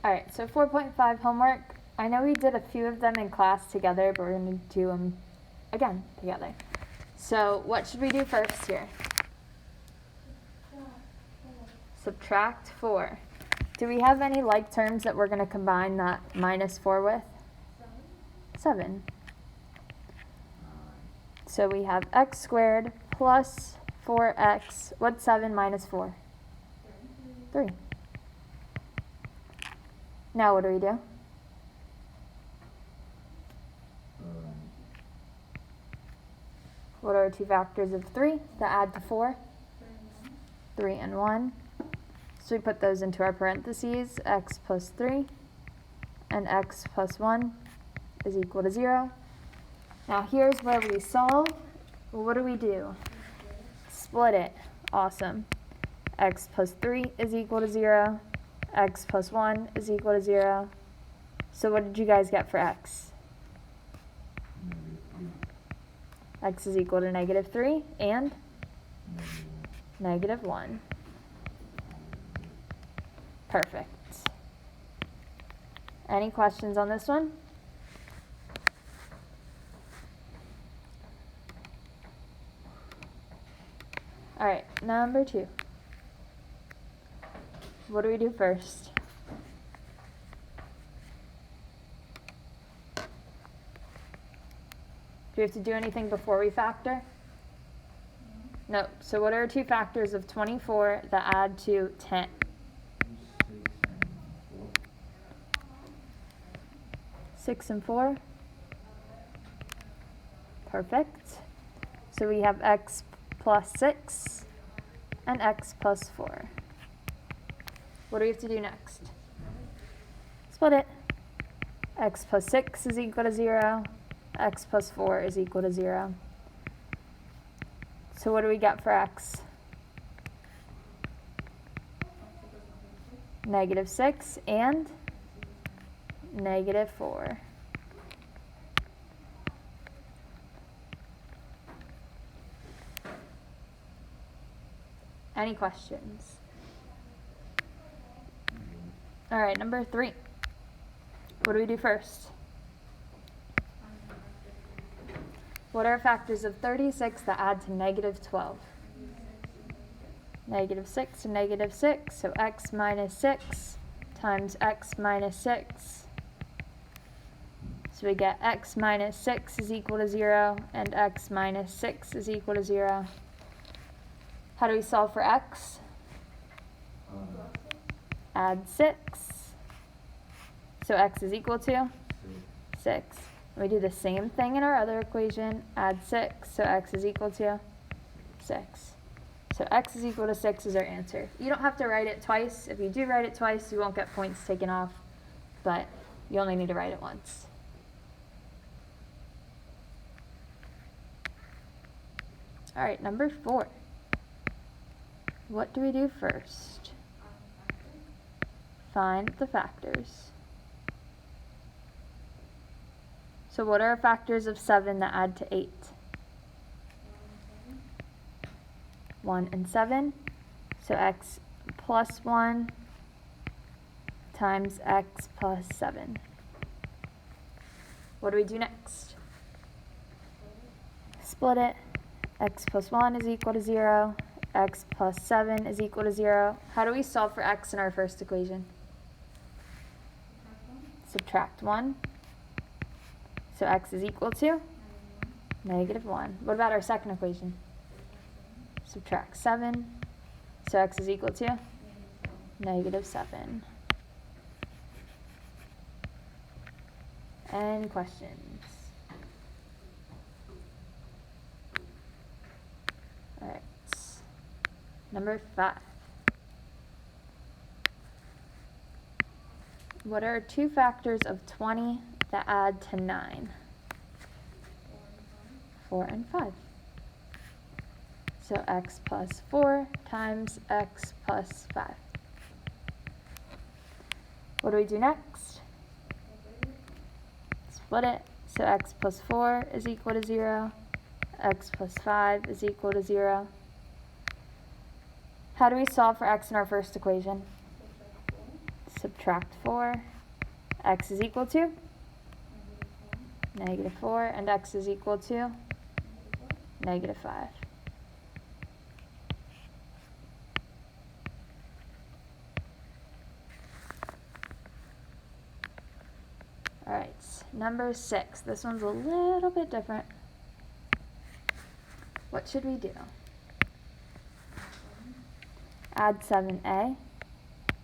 Alright, so 4.5 homework. I know we did a few of them in class together, but we're going to do them again together. So what should we do first here? Subtract 4. Do we have any like terms that we're going to combine that minus 4 with? 7. So we have x squared plus 4x. What's 7 minus 4? 3. Now what do we do? What are 2 factors of 3 that add to 4? 3 and 1. So we put those into our parentheses, x plus 3 and x plus 1 is equal to 0. Now here's where we solve. What do? Split it. Awesome. X plus 3 is equal to 0. X plus 1 is equal to 0. So what did you guys get for x? X is equal to negative 3 and negative 1. Perfect. Any questions on this one? All right, number 2. What do we do first? Do we have to do anything before we factor? No. So what are 2 factors of 24 that add to 10? 6 and 4. Perfect. So we have x plus 6 and x plus 4. What do we have to do next? Split it. X plus 6 is equal to 0. X plus 4 is equal to 0. So what do we get for x? Negative 6 and negative 4. Any questions? All right, number 3. What do we do first? What are factors of 36 that add to negative 12? Negative 6 and negative 6, so x minus 6 times x minus 6. So we get x minus 6 is equal to 0 and x minus 6 is equal to 0. How do we solve for x? Add 6. So x is equal to 6. We do the same thing in our other equation. Add 6. So x is equal to 6. So x is equal to 6 is our answer. You don't have to write it twice. If you do write it twice, you won't get points taken off. But you only need to write it once. All right, number 4. What do we do first? Find the factors. So what are factors of 7 that add to 8? 1 and 7. So x plus 1 times x plus 7. What do we do next? Split it. X plus 1 is equal to 0. X plus 7 is equal to 0. How do we solve for x in our first equation? Subtract 1. So x is equal to negative 1. What about our second equation? Subtract 7. So x is equal to negative 7. Any questions? All right. Number 5. What are 2 factors of 20 that add to 9? 4 and 5. So x plus 4 times x plus 5. What do we do next? Split it. So x plus 4 is equal to 0. X plus 5 is equal to 0. How do we solve for x in our first equation? subtract 4, x is equal to -4, and x is equal to -5. Alright, number 6. This one's a little bit different. What should we do? Add 7a.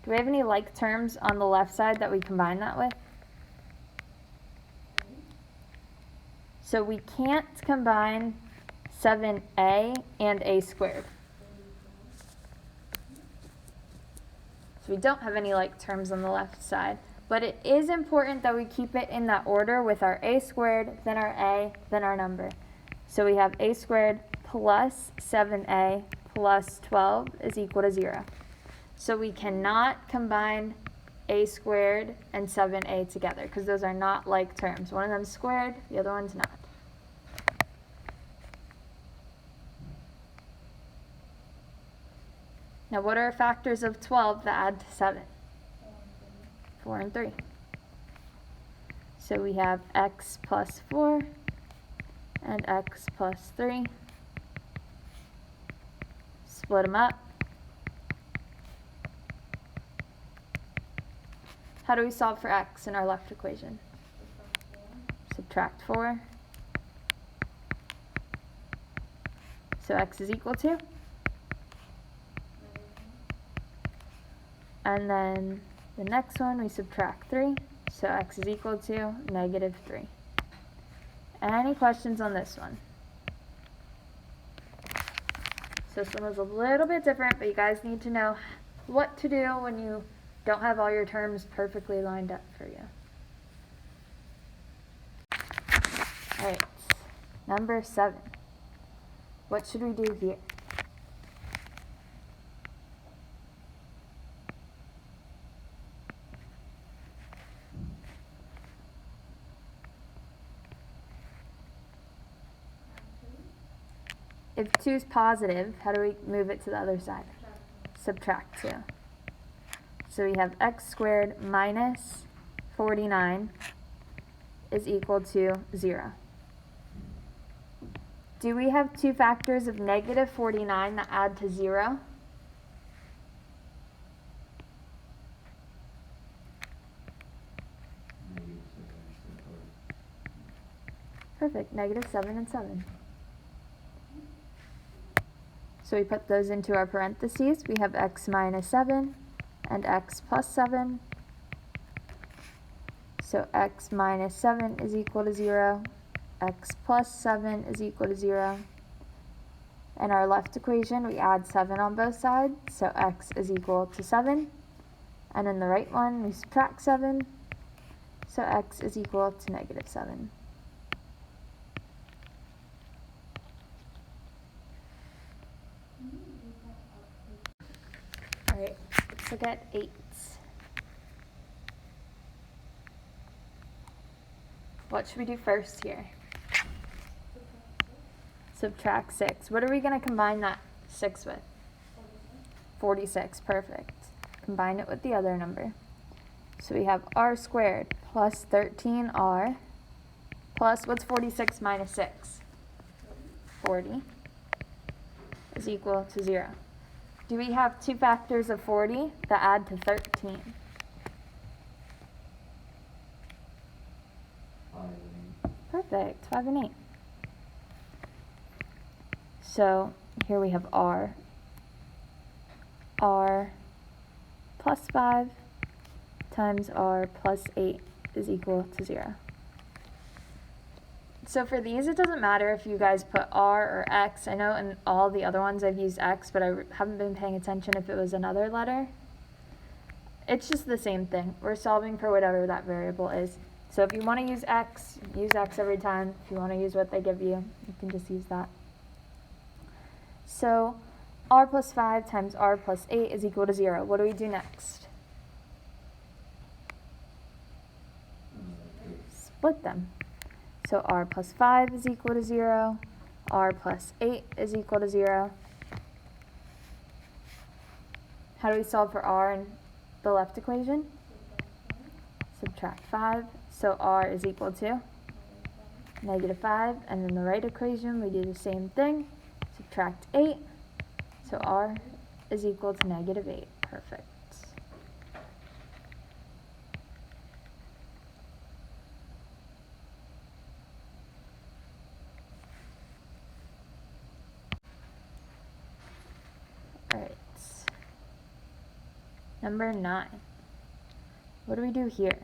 Do we have any like terms on the left side that we combine that with? So we can't combine 7a and a squared. So we don't have any like terms on the left side. But it is important that we keep it in that order with our a squared, then our a, then our number. So we have a squared plus 7a plus 12 is equal to 0. So we cannot combine a squared and 7a together because those are not like terms. One of them's squared, the other one's not. Now what are factors of 12 that add to 7? 4 and 3. So we have x plus 4 and x plus 3. Split them up. How do we solve for x in our left equation? Subtract 4. So x is equal to? And then the next one we subtract 3. So x is equal to -3. Any questions on this one? So this one was a little bit different, but you guys need to know what to do when you don't have all your terms perfectly lined up for you. Alright, number 7. What should we do here? If 2 is positive, how do we move it to the other side? Subtract 2. So we have x squared minus 49 is equal to 0. Do we have 2 factors of -49 that add to 0? Perfect, -7 and 7. So we put those into our parentheses. We have x minus 7 and x plus 7. So x minus 7 is equal to 0. X plus 7 is equal to 0. In our left equation, we add 7 on both sides. So x is equal to 7. And in the right one, we subtract 7. So x is equal to -7. Alright, let's look at 8. What should we do first here? Subtract 6. What are we going to combine that 6 with? 46. Perfect. Combine it with the other number. So we have r squared plus 13r plus, what's 46 minus 6? 40 is equal to 0. Do we have 2 factors of 40 that add to 13? 5 and 8. Perfect, 5 and 8. So here we have r plus 5 times r plus 8 is equal to 0. So for these, it doesn't matter if you guys put r or x. I know in all the other ones I've used x, but I haven't been paying attention if it was another letter. It's just the same thing. We're solving for whatever that variable is. So if you want to use x every time. If you want to use what they give you, you can just use that. So r plus 5 times r plus 8 is equal to 0. What do we do next? Split them. So r plus 5 is equal to 0. R plus 8 is equal to 0. How do we solve for r in the left equation? subtract 5, so r is equal to -5, and in the right equation we do the same thing, subtract 8, so r is equal to -8. Perfect. Alright. Number 9. What do we do here?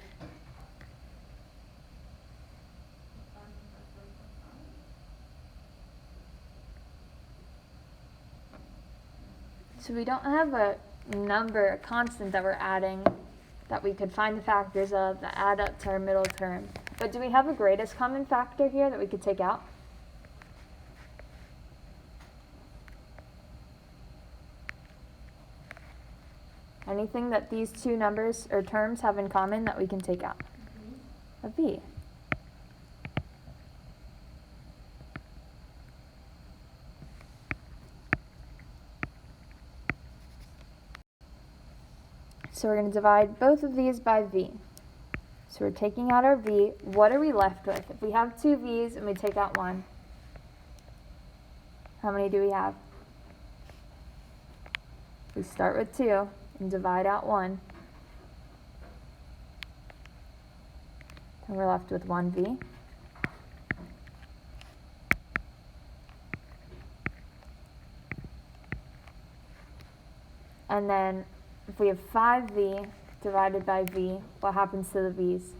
So we don't have a number, a constant that we're adding that we could find the factors of that add up to our middle term. But do we have a greatest common factor here that we could take out? Anything that these two numbers or terms have in common that we can take out? A v. So we're going to divide both of these by v. So we're taking out our v. What are we left with? If we have two v's and we take out one, how many do we have? We start with 2 and divide out 1. And we're left with 1v. And then if we have 5v divided by v, what happens to the v's?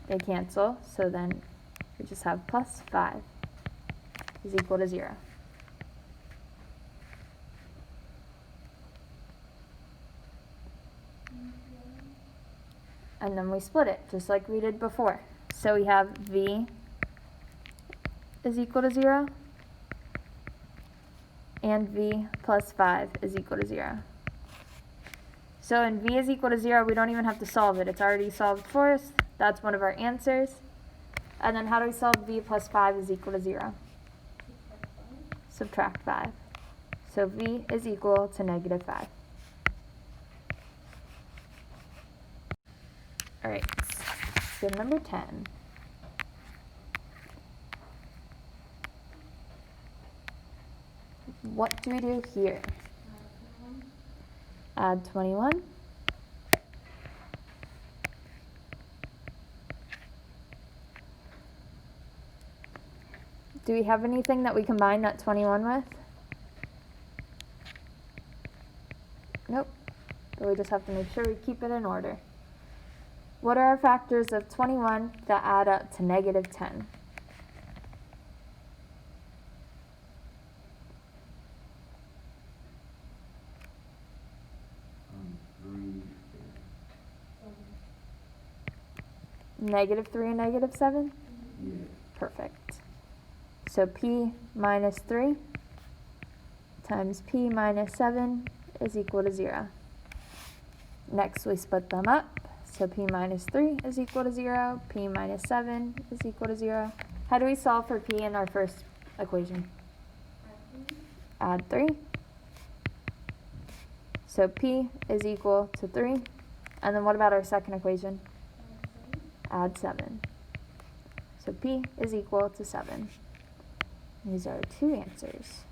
They cancel, so then we just have plus 5 is equal to 0. And then we split it, just like we did before. So we have v is equal to 0, and v plus 5 is equal to 0. So when v is equal to 0, we don't even have to solve it. It's already solved for us. That's one of our answers. And then how do we solve v plus 5 is equal to 0? Subtract 5. So v is equal to -5. Alright, so number 10. What do we do here? Add 21. Do we have anything that we combine that 21 with? Nope. But we just have to make sure we keep it in order. What are our factors of 21 that add up to -10? -3 and -7? Yeah. Perfect. So p minus 3 times p minus 7 is equal to 0. Next we split them up. So p minus 3 is equal to 0, p minus 7 is equal to 0. How do we solve for p in our first equation? Add 3. So p is equal to 3. And then what about our second equation? Add 7. So p is equal to 7. These are our two answers.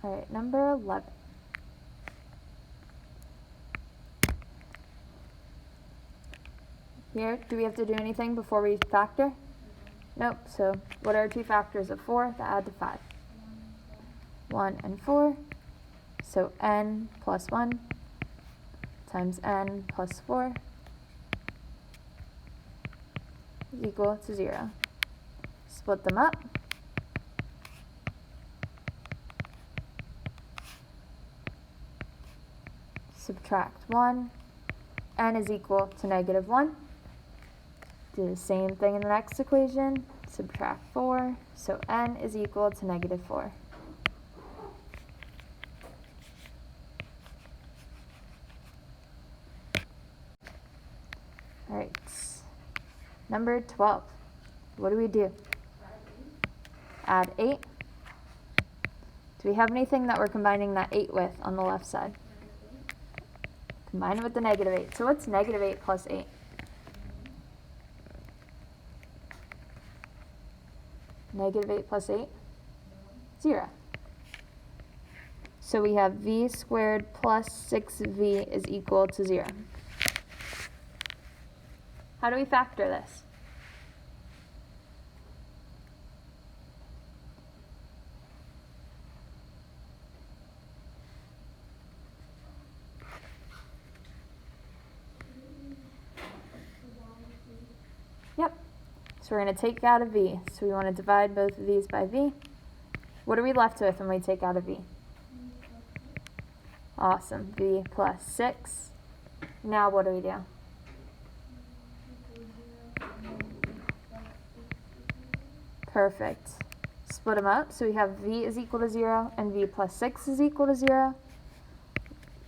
Alright, number 11. Here, do we have to do anything before we factor? Nope, so what are our two factors of 4 that add to 5? 1 and 4, so n plus 1 times n plus 4 is equal to 0. Split them up. Subtract 1, n is equal to -1. Do the same thing in the next equation, subtract 4, so n is equal to -4. Alright, number 12. What do we do? add 8. Do we have anything that we're combining that 8 with on the left side? Combine it with the negative 8. So what's negative 8 plus 8? Negative 8 plus 8? 0. So we have v squared plus 6v is equal to 0. How do we factor this? Yep. So we're going to take out a v. So we want to divide both of these by v. What are we left with when we take out a v? Awesome. V plus 6. Now what do we do? Perfect. Split them up. So we have v is equal to 0 and v plus 6 is equal to 0.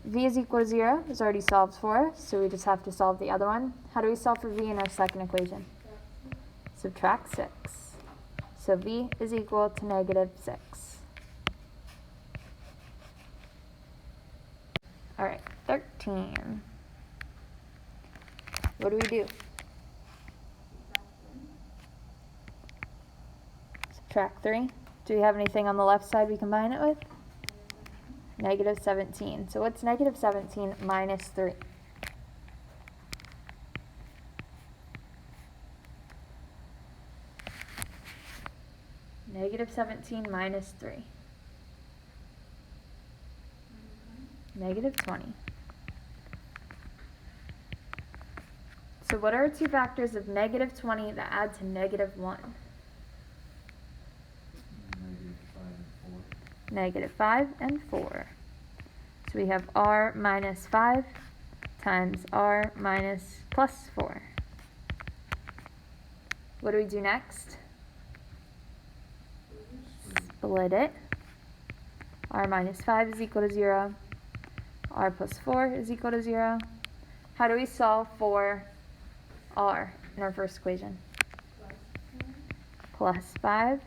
V is equal to 0 is already solved for us, so we just have to solve the other one. How do we solve for v in our second equation? Subtract 6. So v is equal to negative 6. All right, 13. What do we do? Subtract 3. Do we have anything on the left side we combine it with? Negative 17. So what's negative 17 minus 3? Negative 17 minus 3. Negative 20. So what are two factors of negative 20 that add to negative 1? Negative 5 and 4. So we have r minus 5 times r minus plus 4. What do we do next? Split it. R minus 5 is equal to 0. R plus 4 is equal to 0. How do we solve for r in our first equation? Plus 5.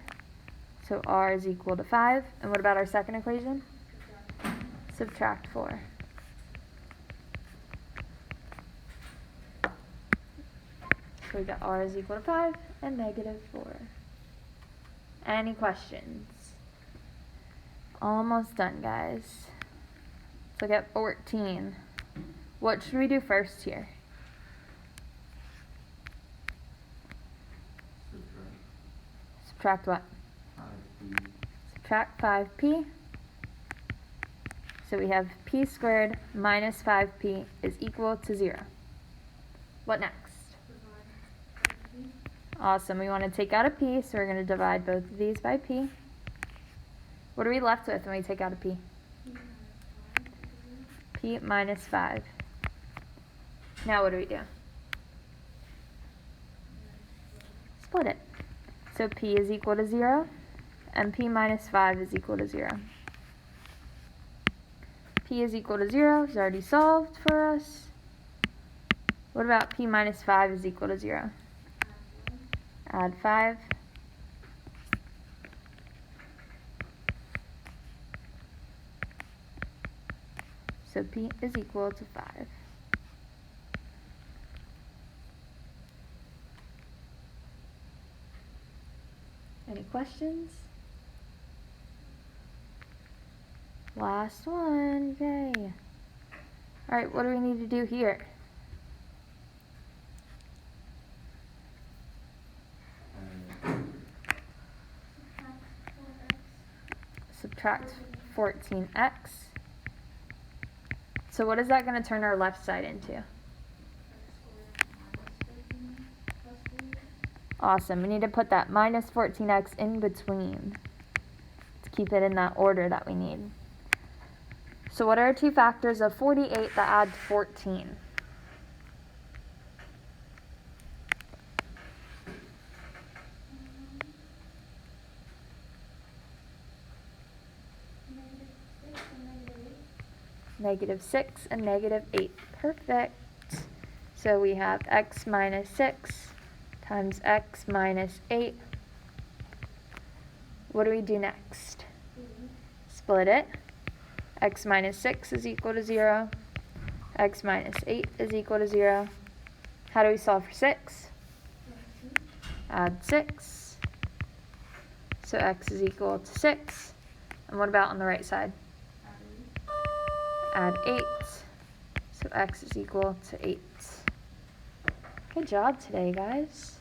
So r is equal to 5. And what about our second equation? Subtract 4. So we got r is equal to 5 and negative 4. Any questions? Almost done, guys. Let's look at 14. What should we do first here? Subtract what? 5p. Subtract 5p. So we have p squared minus 5p is equal to 0. What next? Awesome. We want to take out a p, so we're going to divide both of these by p. What are we left with when we take out a p? P minus 5. Now what do we do? Split it. So p is equal to 0, and p minus 5 is equal to 0. P is equal to 0 is already solved for us. What about p minus 5 is equal to 0? Add 5. So p is equal to 5. Any questions? Last one, yay. All right, what do we need to do here? Subtract 14x. So what is that going to turn our left side into? Awesome. We need to put that minus 14x in between to keep it in that order that we need. So what are two factors of 48 that add to 14? Negative 6 and negative 8. Perfect. So we have x minus 6 times x minus 8. What do we do next? Split it. X minus 6 is equal to 0. X minus 8 is equal to 0. How do we solve for 6? Add 6. So x is equal to 6. And what about on the right side? Add 8. So x is equal to 8. Good job today, guys.